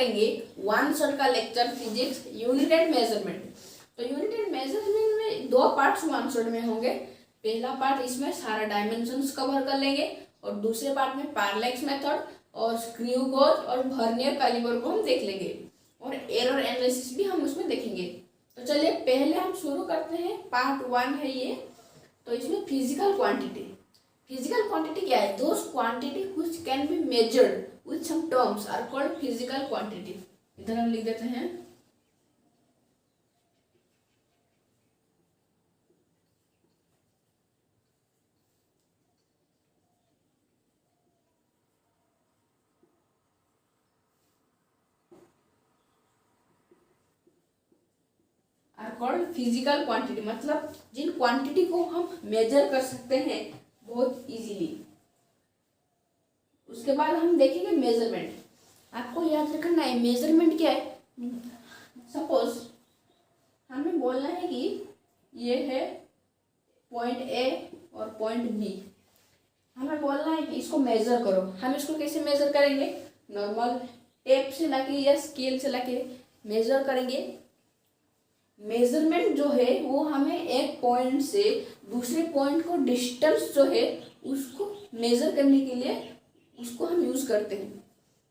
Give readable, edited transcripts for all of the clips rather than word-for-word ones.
करेंगे one shot का lecture physics unit and measurement. तो यूनिट एंड मेजरमेंट में दो पार्ट्स वन शॉट में होंगे। पहला पार्ट इसमें सारा डायमेंशंस कवर कर लेंगे और दूसरे पार्ट में पैरेलैक्स मेथड और स्क्रू गेज और वर्नियर कैलिपर को हम देख लेंगे और एरर एनालिसिस भी हम उसमें देखेंगे। तो चलिए पहले हम शुरू करते हैं। पार्ट 1 है ये। तो इसमें फिजिकल क्वांटिटी। फिजिकल क्वांटिटी क्या है? Those quantity which can be measured with some terms are called physical quantity. इधर हम लिख देते हैं आर कॉल्ड फिजिकल क्वांटिटी, मतलब जिन क्वांटिटी को हम मेजर कर सकते हैं बहुत इजीली। उसके बाद हम देखेंगे मेजरमेंट। आपको याद रखना है मेजरमेंट क्या है। सपोज हमें बोलना है कि ये है पॉइंट ए और पॉइंट बी। हमें बोलना है कि इसको मेजर करो। हम इसको कैसे मेजर करेंगे? नॉर्मल टेप से लाके या स्केल से लाके मेजर करेंगे। मेजरमेंट जो है वो हमें एक पॉइंट से दूसरे पॉइंट को डिस्टेंस जो है उसको मेजर करने के लिए उसको हम यूज करते हैं।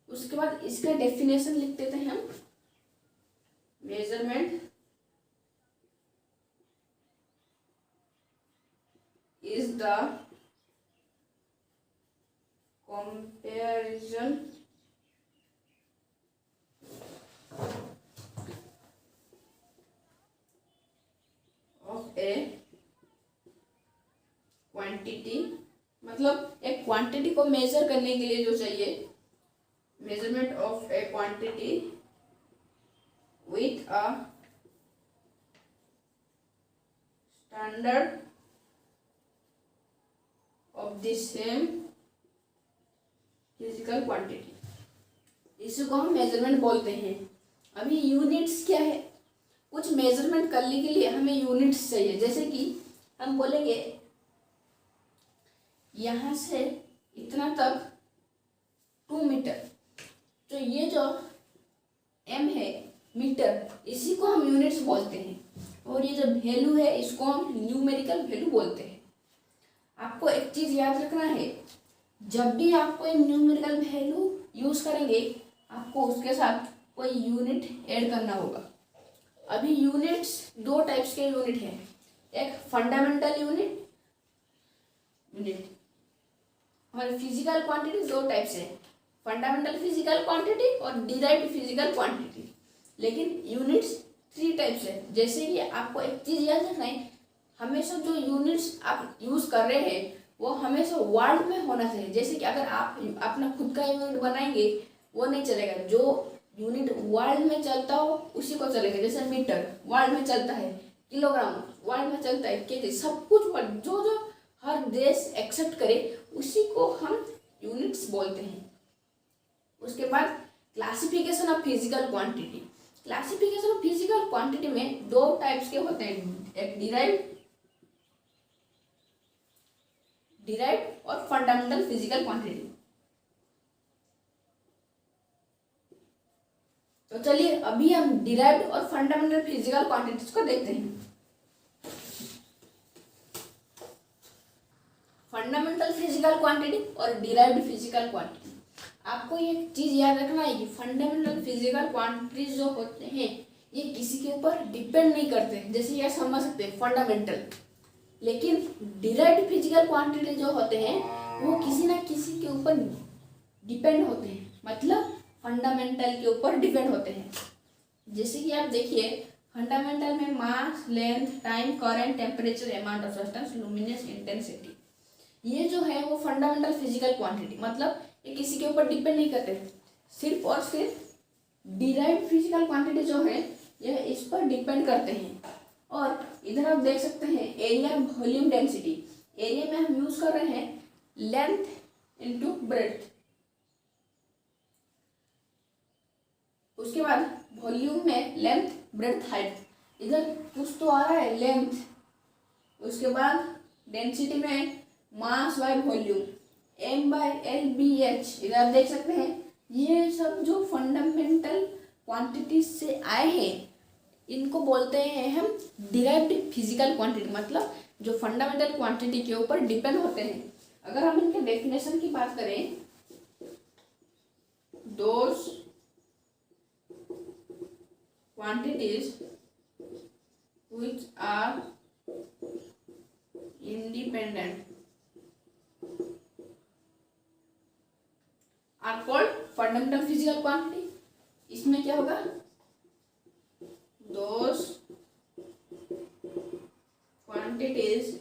उसके बाद इसका डेफिनेशन लिख देते हैं हम। Measurement is the comparison of A quantity, मतलब एक क्वांटिटी को मेजर करने के लिए जो चाहिए, measurement of A quantity with a standard of the same physical quantity. इसको हम मेजरमेंट बोलते हैं। अभी यूनिट्स क्या है? कुछ मेजरमेंट करने के लिए हमें यूनिट्स चाहिए। जैसे कि हम बोलेंगे यहाँ से इतना तक 2 मीटर, तो ये जो m है मीटर, इसी को हम यूनिट्स बोलते हैं। और ये जो वैल्यू है इसको हम न्यूमेरिकल वैल्यू बोलते हैं। आपको एक चीज याद रखना है, जब भी आप कोई न्यूमेरिकल वैल्यू यूज करेंगे आपको उसके साथ कोई यूनिट ऐड करना होगा। अभी यूनिट्स दो टाइप्स के यूनिट हैं। एक फंडामेंटल यूनिट हमारे फिजिकल क्वांटिटी दो टाइप से है, फंडामेंटल फिजिकल क्वांटिटी और डिराइव्ड फिजिकल क्वांटिटी। लेकिन यूनिट्स 3 टाइप से है। जैसे कि आपको एक चीज याद रखना है, हमेशा जो यूनिट्स आप यूज कर रहे हैं वो हमेशा वर्ड में होना चाहिए। जैसे कि अगर आप अपना खुद का यूनिट बनाएंगे वो नहीं चलेगा। जो यूनिट वर्ल्ड में चलता हो उसी को चलेगा। जैसे मीटर वर्ल्ड में चलता है, किलोग्राम वर्ल्ड में चलता है, केजी, सब कुछ वर्ल्ड जो जो हर देश एक्सेप्ट करे उसी को हम यूनिट्स बोलते हैं। उसके बाद classification of physical quantity. Classification of physical quantity में 2 टाइप्स के होते हैं, एक डिराइव्ड और फंडामेंटल फिजिकल क्वांटिटी। तो चलिए अभी हम डिराइव्ड और फंडामेंटल फिजिकल क्वांटिटीज को देखते हैं। फंडामेंटल फिजिकल क्वांटिटी और डिराइव्ड फिजिकल क्वांटिटी। आपको ये चीज याद रखना है कि फंडामेंटल फिजिकल क्वांटिटीज जो होते हैं ये किसी के ऊपर डिपेंड नहीं करते। जैसे ये समझ सकते हैं फंडामेंटल। लेकिन डिराइव्ड फिजिकल क्वांटिटी जो होते हैं वो किसी ना किसी के ऊपर डिपेंड होते हैं, मतलब फंडामेंटल के ऊपर डिपेंड होते हैं। जैसे कि आप देखिए फंडामेंटल में mass, length, time, current, temperature, amount of substance, luminous intensity, ये जो है वो फंडामेंटल फिजिकल क्वांटिटी, मतलब ये किसी के ऊपर डिपेंड नहीं करते। सिर्फ और सिर्फ डिराइव्ड फिजिकल क्वांटिटी जो है यह इस पर डिपेंड करते हैं। और इधर आप देख सकते हैं एरिया, वॉल्यूम, डेंसिटी। एरिया में हम यूज कर रहे हैं लेंथ इंटू ब्रेड्थ। उसके बाद वॉल्यूम में लेंथ, ब्रेड्थ, हाइट। इधर कुछ तो आ रहा है लेंथ। उसके बाद डेंसिटी में मास बाय वॉल्यूम, m/L/BH। इधर आप देख सकते हैं ये सब जो फंडामेंटल क्वांटिटीज से आए हैं इनको बोलते हैं हम डिराइव्ड फिजिकल क्वांटिटी, मतलब जो फंडामेंटल क्वांटिटी के ऊपर डिपेंड होते हैं। अगर हम इनके डेफिनेशन की बात करें, those quantities which are independent are called fundamental physical quantity। इसमें क्या होगा, those quantities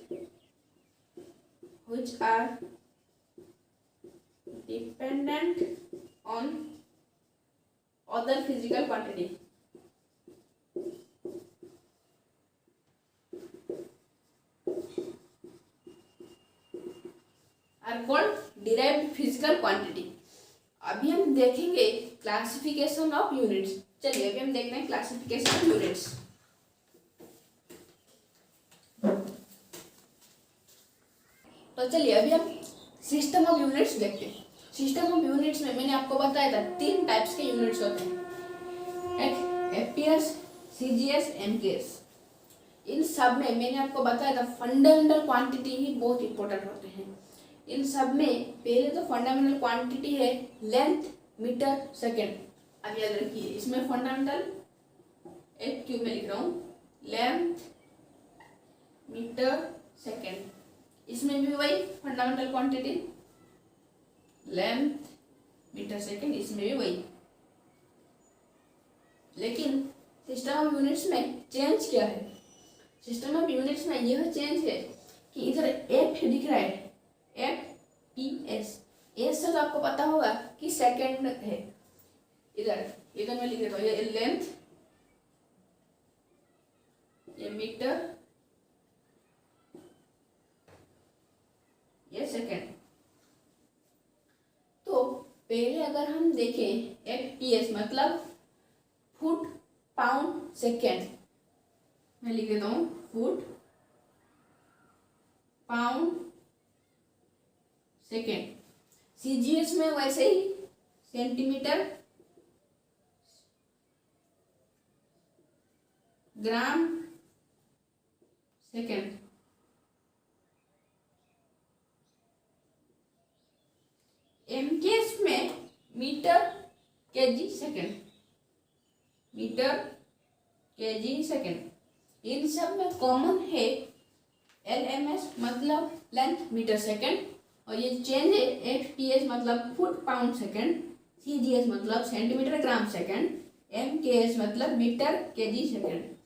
which are dependent on other physical quantity are called derived physical quantity। अभी हम देखेंगे क्लासिफिकेशन ऑफ यूनिट्स। चलिए अभी हम देखते हैं क्लासिफिकेशन ऑफ यूनिट्स। तो चलिए अभी हम सिस्टम ऑफ यूनिट्स देखते हैं। सिस्टम ऑफ यूनिट्स में मैंने आपको बताया था 3 टाइप्स के यूनिट्स होते हैं, एक एफपीएस, सीजीएस, एमकेएस। इन सब में मैंने आपको बताया था फंडामेंटल क्वांटिटी ही बहुत इंपॉर्टेंट होते हैं। इन सब में पहले तो फंडामेंटल क्वांटिटी है लेंथ मीटर सेकेंड। अब याद रखिए इसमें फंडामेंटल एक क्यों मैं लिख रहा हूँ, लेंथ मीटर सेकेंड। इसमें भी वही fundamental quantity length metre second, इसमें भी वही। लेकिन सिस्टम ऑफ यूनिट्स में चेंज क्या है, सिस्टम ऑफ यूनिट्स में यह चेंज है कि इधर एफ दिख रहा है, एफ पी एस, एस से तो आपको पता होगा कि सेकेंड है। इधर मैं लिख देता हूँ, ये लेंथ, ये मीटर, ये सेकेंड। तो पहले अगर हम देखें एफ पी एस मतलब फुट पाउंड सेकेंड, मैं लिख देता हूँ फुट पाउंड सेकेंड। सीजीएस में वैसे ही सेंटीमीटर ग्राम सेकेंड। एमकेएस में metre KG second, metre KG second. इन सब में कॉमन है एलएमएस मतलब लेंथ मीटर सेकेंड, और ये चेंज है एफपीएस मतलब फुट पाउंड सेकेंड, सीजीएस मतलब सेंटीमीटर ग्राम सेकेंड, एमकेएस मतलब मीटर केजी सेकेंड।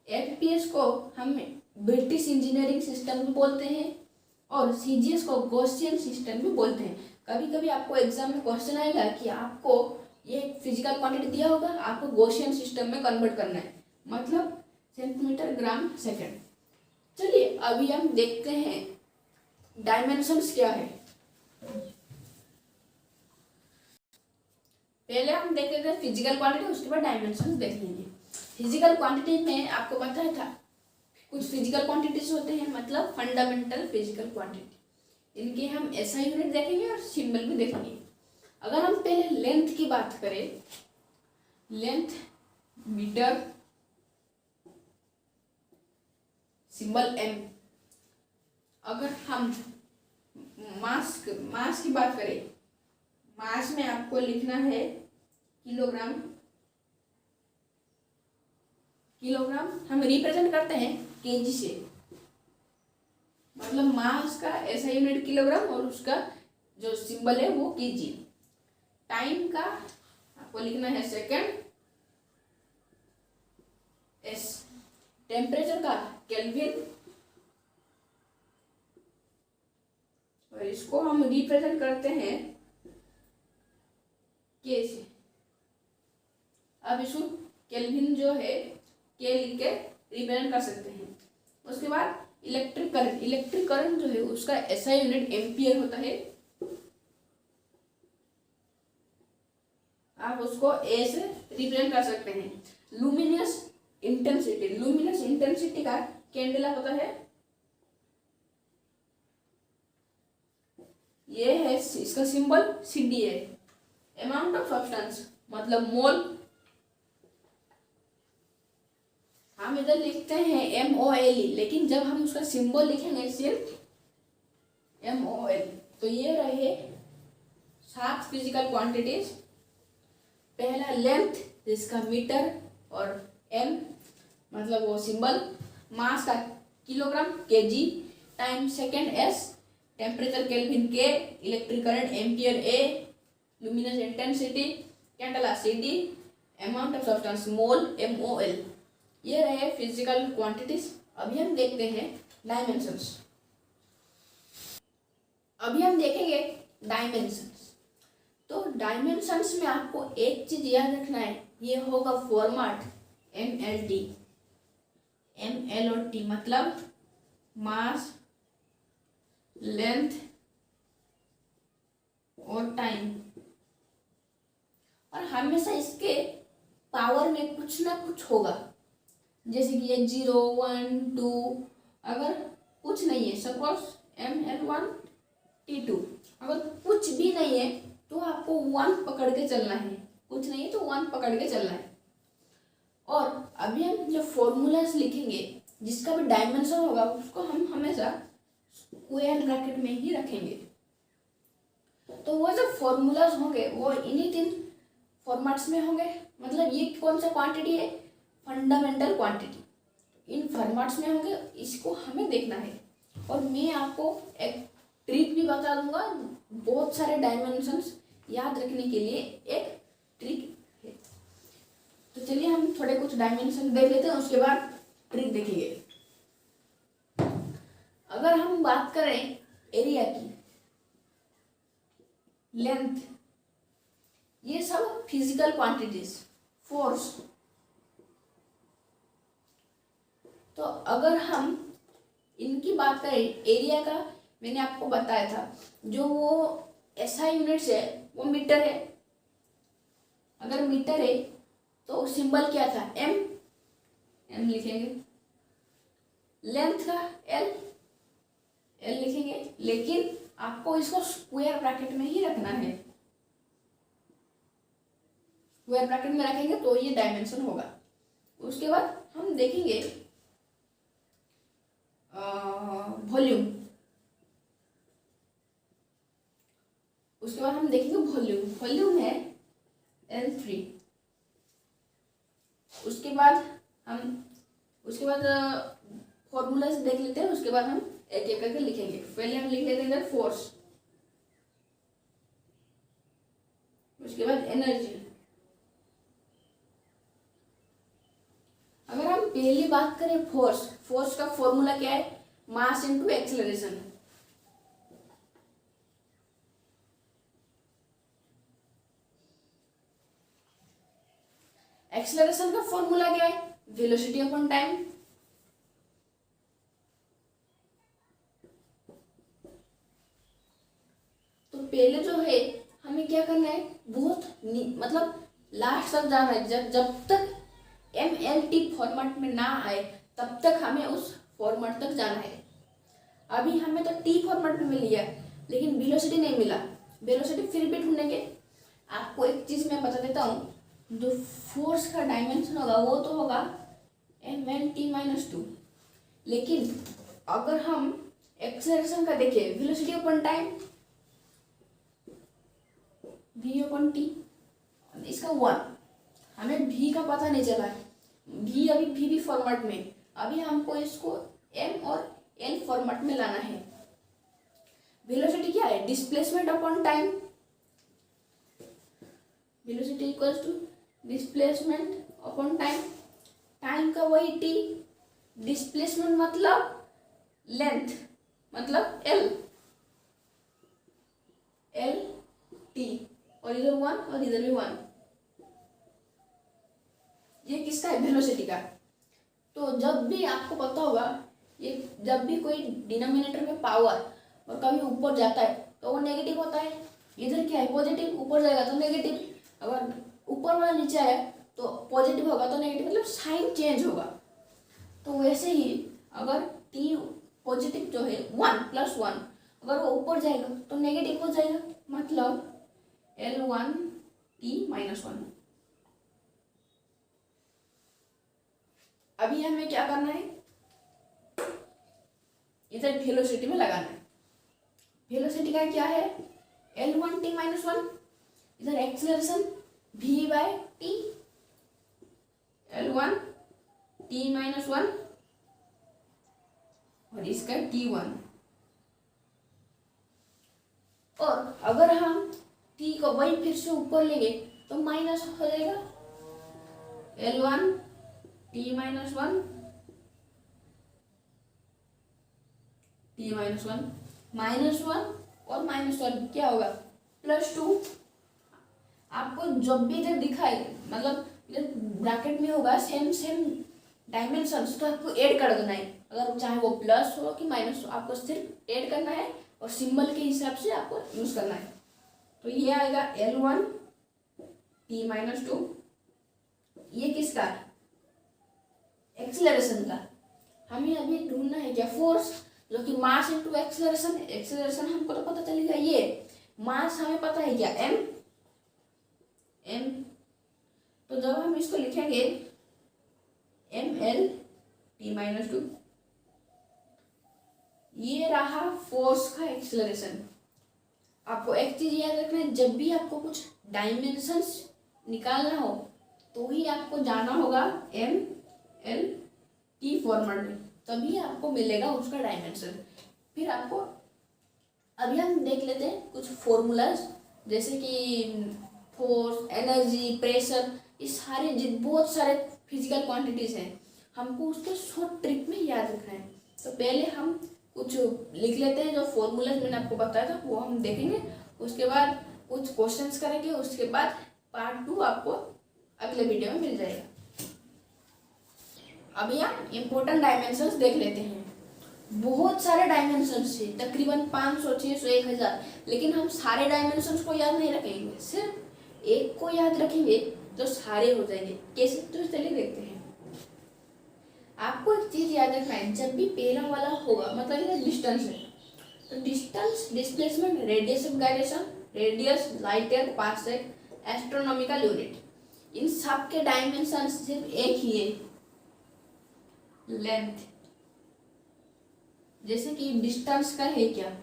एफपीएस को हम ब्रिटिश इंजीनियरिंग सिस्टम भी बोलते हैं और सीजीएस को गॉसियन सिस्टम भी बोलते हैं। कभी कभी आपको एग्जाम में क्वेश्चन आएगा कि आपको ये फिजिकल क्वांटिटी दिया होगा, आपको गॉसियन सिस्टम में कन्वर्ट करना है, मतलब सेंटीमीटर ग्राम सेकेंड। चलिए अभी हम देखते हैं डायमेंशंस क्या है। पहले हम देख लेते हैं फिजिकल क्वांटिटी, उसके बाद डायमेंशंस देख लेंगे। फिजिकल क्वांटिटी में आपको बताया था कुछ फिजिकल क्वांटिटीज होते हैं, मतलब फंडामेंटल फिजिकल क्वांटिटी। इनके हम एसआई यूनिट देखेंगे और सिंबल भी देखेंगे। अगर हम पहले लेंथ की बात करें, लेंथ मीटर, सिंबल एम। अगर हम मास की बात करें, मास में आपको लिखना है किलोग्राम। किलोग्राम हम रिप्रेजेंट करते हैं केजी से, मतलब मास का ऐसा यूनिट किलोग्राम और उसका जो सिंबल है वो केजी। टाइम का आपको लिखना है सेकंड, एस। टेम्परेचर का केल्विन, और इसको हम रिप्रेजेंट करते हैं के से। अब इसको केल्विन जो है के लिख के रिप्रेजेंट कर सकते हैं। उसके बाद इलेक्ट्रिक करंट, इलेक्ट्रिक करंट जो है उसका एसआई यूनिट एम्पियर होता है, आप उसको ए से रिप्रेजेंट कर सकते हैं। लुमिनस इंटेंसिटी, लुमिनस इंटेंसिटी का कैंडेला होता है, ये है इसका सिंबल सी डी है, अमाउंट ऑफ सब्सटेंस मतलब मोल, हम इधर लिखते हैं MOLE, लेकिन जब हम उसका सिंबल लिखेंगे सिर्फ MOL। तो ये रहे 7 फिजिकल क्वांटिटीज। पहला लेंथ जिसका मीटर और M मतलब वो सिंबल, मास का kilogram KG, time second S, temperature kelvin K, electric current ampere A, luminous intensity candela CD, amount of substance mole MOL। ये रहे फिजिकल क्वांटिटीज। अभी हम देखते हैं डायमेंशंस। अभी हम देखेंगे डायमेंशंस। तो डायमेंशंस में आपको एक चीज याद रखना है, ये होगा फॉर्मेट MLT। ML और T मतलब मास, लेंथ और टाइम। और हमेशा इसके पावर में कुछ ना कुछ होगा, जैसे कि ये 0, 1, 2। अगर कुछ नहीं है, सपोज ML1 T2, अगर कुछ भी नहीं है तो आपको 1 पकड़ के चलना है, कुछ नहीं है तो 1 पकड़ के चलना है। और अभी हम जो फॉर्मूलाज लिखेंगे जिसका भी डायमेंशन होगा उसको हम हमेशा स्क्वायर ब्रैकेट में ही रखेंगे। तो वो जो फॉर्मूलाज होंगे वो इन्हीं 3 फॉर्मेट्स में होंगे। मतलब ये कौन सा क्वांटिटी है, फंडामेंटल क्वांटिटी, इन फॉर्मेट्स में होंगे, इसको हमें देखना है। और मैं आपको एक ट्रिक भी बता दूंगा, बहुत सारे डायमेंशंस याद रखने के लिए एक ट्रिक है। तो चलिए हम थोड़े कुछ डायमेंशन देख लेते हैं, उसके बाद ट्रिक देखेंगे। अगर हम बात करें एरिया की, लेंथ, ये सब फिजिकल क्वांटिटीज, फोर्स। तो अगर हम इनकी बात करें, एरिया का मैंने आपको बताया था, जो वो SI यूनिट्स है वो मीटर है। अगर मीटर है तो सिंबल क्या था, M लिखेंगे। लेंथ का L लिखेंगे, लेकिन आपको इसको स्क्वायर ब्रैकेट में ही रखना है। स्क्वायर ब्रैकेट में रखेंगे तो ये डायमेंशन होगा। उसके बाद हम देखेंगे वॉल्यूम। उसके बाद हम देखेंगे वॉल्यूम है L3। उसके बाद फॉर्मूला से देख लेते हैं, उसके बाद हम एक एक करके लिखेंगे। पहले हम लिख लेते हैं फोर्स, उसके बाद एनर्जी। अगर हम पहली बात करें फोर्स का फॉर्मूला क्या है, मास इनटू एक्सेलरेशन। एक्सेलरेशन का फॉर्मूला क्या है, वेलोसिटी अपॉन टाइम। तो पहले जो है हमें क्या करना है, बहुत मतलब लास्ट तक जाना है। जब तक MLT फॉर्मेट में ना आए तब तक हमें उस फॉर्मेट तक जाना है। अभी हमें तो T फॉर्मेट में मिल गया, लेकिन वेलोसिटी नहीं मिला। वेलोसिटी फिर भी ढूंढेंगे। आपको एक चीज मैं बता देता हूँ, जो फोर्स का डायमेंशन होगा वो तो होगा MLT-2। लेकिन अगर हम एक्सेलरेशन का देखें, वेलोसिटी अपॉन टाइम V/T, इसका 1। हमें V का पता नहीं चला है, V अभी V फॉर्मेट में। अभी हमको इसको M और L फॉर्मेट में लाना है। वेलोसिटी क्या है, displacement upon time. Velocity equals to displacement upon time. Time का वही T, डिस्प्लेसमेंट मतलब लेंथ मतलब L T, और इधर 1 और इधर भी 1। ये किसका है, वेलोसिटी का। तो जब भी आपको पता होगा, ये जब भी कोई डिनोमिनेटर में पावर और कभी ऊपर जाता है तो वो नेगेटिव होता है। इधर क्या है, पॉजिटिव, ऊपर जाएगा तो नेगेटिव। अगर ऊपर वाला नीचे आया तो पॉजिटिव होगा तो नेगेटिव, मतलब साइन चेंज होगा। तो वैसे ही अगर T पॉजिटिव जो है 1+1, अगर वो ऊपर जाएगा तो नेगेटिव हो जाएगा। मतलब L1 t-1। अभी हमें क्या करना है, इधर वेलोसिटी में लगाना है। वेलोसिटी का क्या है, L1t-1, इधर एक्सेलरेशन v/t, L1t-1 और इसका t1। और अगर हम t को वही फिर से ऊपर लेंगे तो माइनस हो जाएगा, L1t-1 t-1 -1 और -1 क्या होगा, +2। आपको जब भी इधर दिखाए, मतलब इधर ब्रैकेट में होगा सेम डायमेंशंस, तो आपको ऐड कर देना है। अगर चाहे वो प्लस हो कि माइनस हो, आपको सिर्फ ऐड करना है और सिंबल के हिसाब से आपको यूज करना है। तो ये आएगा L1t-2, ये किसका, एक्सेलरेशन का। हमें अभी ढूंढना है क्या, फोर्स, जो कि मास इनटू एक्सेलरेशन। एक्सेलरेशन हमको तो पता चलेगा, ये मास हमें पता है क्या, m। तो जब हम इसको लिखेंगे mL-t-2, ये रहा फोर्स का एक्सेलरेशन। आपको एक चीज याद रखना है, जब भी आपको कुछ डायमेंशंस निकालना हो तो ही आपको जाना होगा mL-t फॉर्मेट में, तभी आपको मिलेगा उसका डायमेंशन। फिर आपको अभी हम देख लेते हैं कुछ फॉर्मूलाज, जैसे कि फोर्स, एनर्जी, प्रेशर, ये सारे बहुत सारे फिजिकल क्वांटिटीज हैं, हमको उसको शॉर्ट ट्रिक में याद रखना है। तो पहले हम कुछ लिख लेते हैं, जो फॉर्मूलाज मैंने आपको बताया था वो हम देखेंगे, उसके बाद कुछ क्वेश्चंस करेंगे, उसके बाद पार्ट 2 आपको अगले वीडियो में मिल जाएगा। अभी हम इम्पोर्टेंट डायमेंशंस देख लेते हैं। बहुत सारे डायमेंशंस है, तकरीबन 500, 600, 1000, लेकिन हम सारे डायमेंशंस को याद नहीं रखेंगे, सिर्फ एक को याद रखेंगे तो सारे हो जाएंगे। कैसे, तो चलिए देखते हैं। आपको एक चीज याद रखना है, जब भी पहला वाला होगा, मतलब ये डिस्टेंस है, तो distance, displacement, radius of gyration, radius, light year, parsec, astronomical unit, इन सब के डायमेंशन सिर्फ एक ही है, लेंथ। जैसे कि डिस्टेंस का है क्या,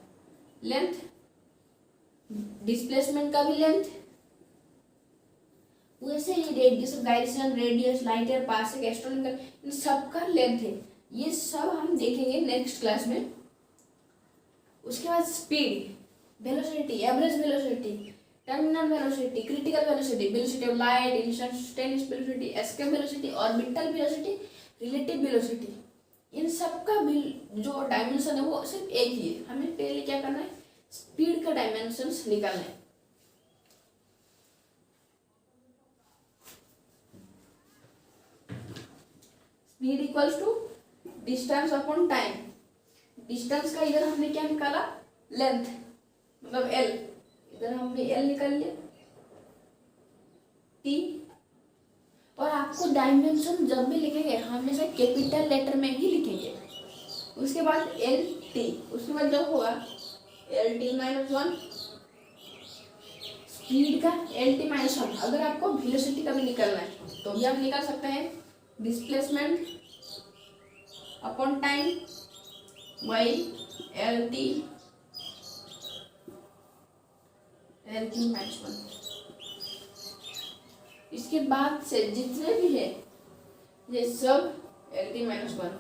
लेंथ, डिस्प्लेसमेंट का भी लेंथ, वैसे ही radius of gyration, radius, light year, parsec, astronomical, इन सब का लेंथ है। ये सब हम देखेंगे नेक्स्ट क्लास में। उसके बाद speed, velocity, average velocity, terminal velocity, critical velocity, velocity of light, instantaneous velocity, escape velocity, orbital velocity, relative velocity, इन सब का जो डायमेंशन है वो सिर्फ एक ही है। हमें पहले क्या करना है, स्पीड का डायमेंशंस निकालना है। Speed equals to distance upon time. Distance का इधर हमने क्या निकाला, लेंथ, मतलब L, इधर हमने L निकाल लिया, T। और आपको डायमेंशन जब भी लिखेंगे हमेशा कैपिटल लेटर में ही लिखेंगे। उसके बाद LT, उसके बाद जब होगा LT-1, स्पीड का LT-1। अगर आपको वेलोसिटी का भी निकालना है तो भी आप निकाल सकते हैं, displacement upon time by LT-1। इसके बाद से जितने भी है ये सब LT-1।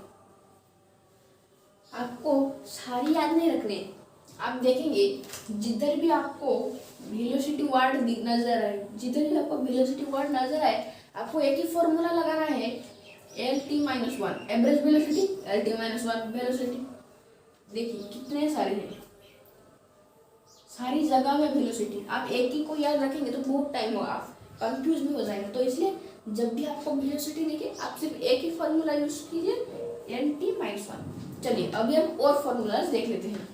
आपको सारी याद नहीं रखने। आप देखेंगे जिधर भी आपको वेलोसिटी वर्ड नजर आए, जिधर भी आपको वेलोसिटी वर्ड नजर आए, आपको एक ही फॉर्मूला लगाना है, LT-1, average velocity, LT-1 velocity. देखिए कितने सारे हैं, सारी जगह में वेलोसिटी। आप एक ही को याद रखेंगे तो बहुत टाइम होगा, आप कंफ्यूज भी हो जाएंगे। तो इसलिए जब भी आपको वेलोसिटी दिखे आप सिर्फ एक ही फॉर्मूला यूज कीजिए, LT-1। चलिए अभी हम और फॉर्मूलाज देख लेते हैं।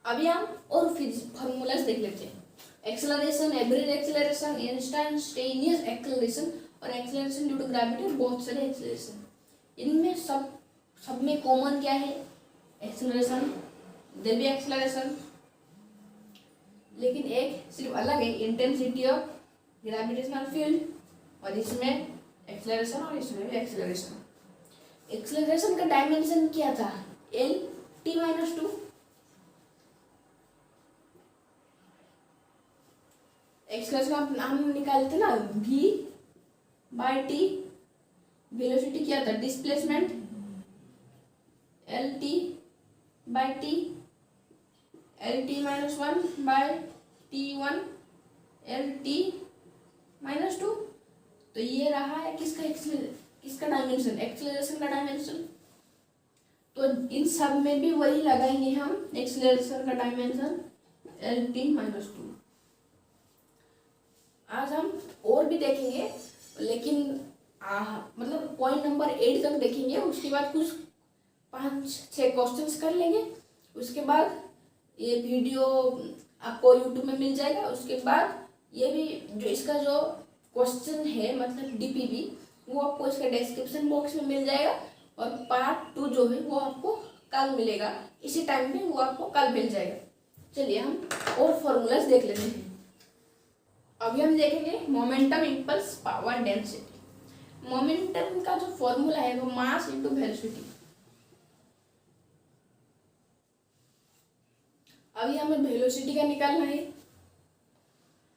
अभी हम और फॉर्मूलाज देख लेते हैं। Acceleration, average acceleration, instantaneous acceleration और एक्सेलरेशन ड्यू टू ग्रेविटी, बहुत सारे एक्सेलरेशन। इनमें सब में कॉमन क्या है, एक्सेलरेशन, देयर बी एक्सेलरेशन, लेकिन एक सिर्फ अलग है, इंटेंसिटी ऑफ ग्रेविटेशनल फील्ड, और इसमें एक्सेलरेशन और इसमें भी एक्सेलरेशन। एक्सेलरेशन का डायमेंशन क्या था, L T minus two. Acceleration हम निकालते ना v बाय टी, वेलोसिटी क्या था, displacement L T by T, L T minus one by T one L T minus two. तो ये रहा है किसका डायमेंशन, एक्सेलरेशन का डायमेंशन। तो इन सब में भी वही लगाएंगे हम, एक्सेलरेशन का dimension L T minus to. आज हम और भी देखेंगे, लेकिन मतलब पॉइंट नंबर 8 तक देखेंगे, उसके बाद कुछ 5-6 क्वेश्चंस कर लेंगे। उसके बाद ये वीडियो आपको यूट्यूब में मिल जाएगा। उसके बाद ये भी जो इसका जो क्वेश्चन है मतलब डीपीबी, वो आपको इसका डिस्क्रिप्शन बॉक्स में मिल जाएगा, और पार्ट 2 जो है वो आपको कल मिलेगा, इसी टाइम पे वो आपको कल मिल जाएगा। चलिए हम और फॉर्मूलाज देख लेते हैं। अभी हम देखेंगे momentum, impulse, power, density. Momentum का जो फॉर्मूला है वो मास इनटू वेलोसिटी। अभी हमें वेलोसिटी का निकालना है,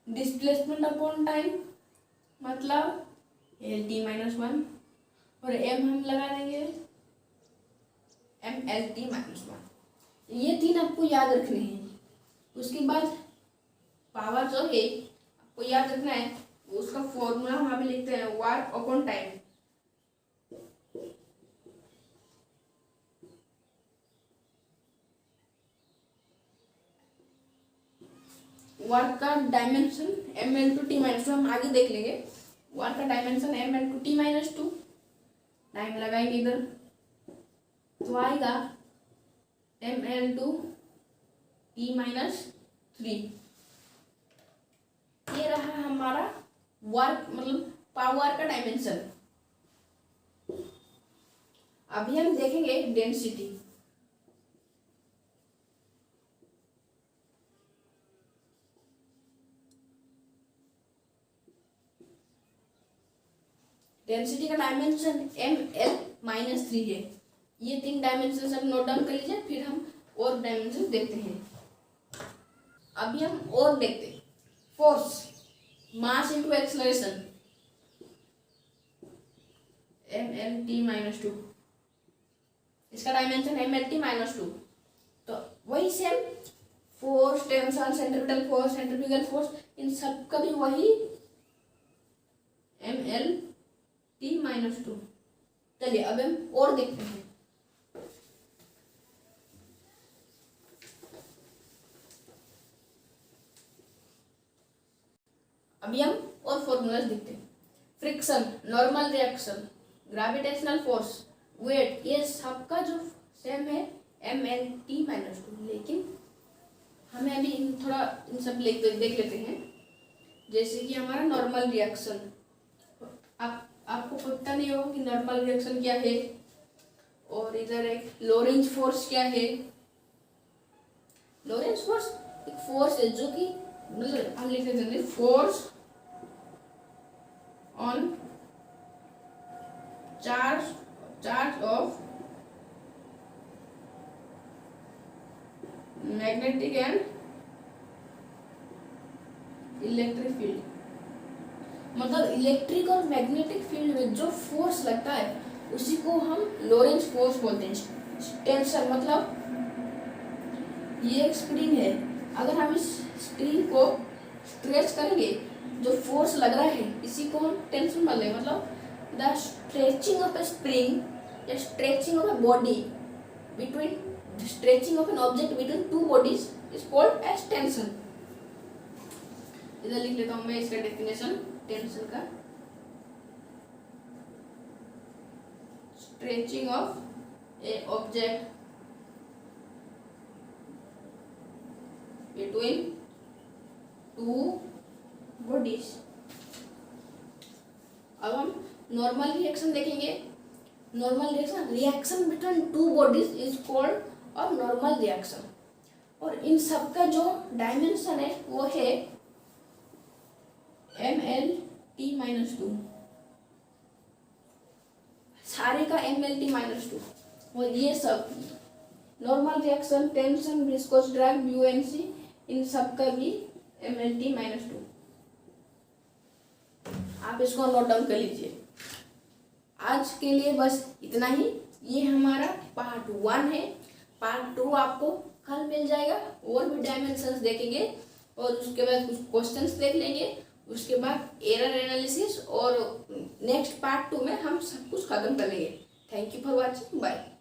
डिस्प्लेसमेंट अपॉन टाइम मतलब एल टी माइनस वन, और एम हम लगा देंगे M L T minus one. ये 3 आपको याद रखने हैं। उसके बाद पावर जो है आपको याद रखना है, उसका फॉर्मूला हम अभी लिखते हैं, वर्क अपॉन टाइम। वर्क का dimension M L two T minus two, हम आगे देख लेंगे। वर्क का dimension M L two T minus two, time लगाएंगे इधर, तो आएगा M L two T minus three. ये रहा हमारा वर्क मतलब पावर का डायमेंशन। अभी हम देखेंगे डेंसिटी। डेंसिटी का dimension M L minus three है। ये 3 डायमेंशन सब नोट डाउन कर लीजिए, फिर हम और डायमेंशन देखते हैं। अभी हम और देखते हैं, force, mass into acceleration, M L T minus two, इसका dimension M L T minus two. तो वही same force, tension, centripetal force, centrifugal force, इन सब का भी वही M L T minus two. चलिए अब हम और देखते हैं। अभी हम और फॉर्मूलाज देखते हैं। Friction, normal reaction, gravitational force, weight, ये सबका जो सेम है M L T minus two. लेकिन हमें अभी थोड़ा इन सब देख लेते हैं। जैसे कि हमारा नॉर्मल रिएक्शन, आपको पता नहीं होगा कि नॉर्मल रिएक्शन क्या है, और इधर एक लोरेंज फोर्स क्या है। लोरेंज फोर्स एक फोर्स है जो कि मतलब हम लिख देते हैं force on charge of magnetic and electric field. मतलब इलेक्ट्रिक और मैग्नेटिक फील्ड में जो फोर्स लगता है उसी को हम लोरेंज फोर्स बोलते हैं। टेंशन मतलब ये एक स्प्रिंग है, अगर हम इस स्प्रिंग को स्ट्रेच करेंगे, जो फोर्स लग रहा है इसी को हम टेंशन बोलते हैं। मतलब the stretching of a spring या stretching of a body between stretching of an object between 2 bodies is called as tension. इधर लिख लेता हूं मैं इसका डेफिनेशन टेंशन का। Stretching of a object between 2 bodies. अब हम नॉर्मल रिएक्शन देखेंगे। Normal reaction between 2 bodies is called और नॉर्मल रिएक्शन। और इन सब का जो डायमेंशन है वो है MLT-2, सारे का MLT-2। और ये सब normal reaction, tension, viscous drag, buoyancy, इन सब का भी MLT-2। आप इसको नोट डाउन कर लीजिए। आज के लिए बस इतना ही। ये हमारा पार्ट 1 है। पार्ट 2 आपको कल मिल जाएगा, और भी डायमेंशंस देखेंगे और उसके बाद कुछ क्वेश्चंस देख लेंगे, उसके बाद एरर एनालिसिस, और नेक्स्ट पार्ट 2 में हम सब कुछ खत्म कर लेंगे। Thank you for watching, bye.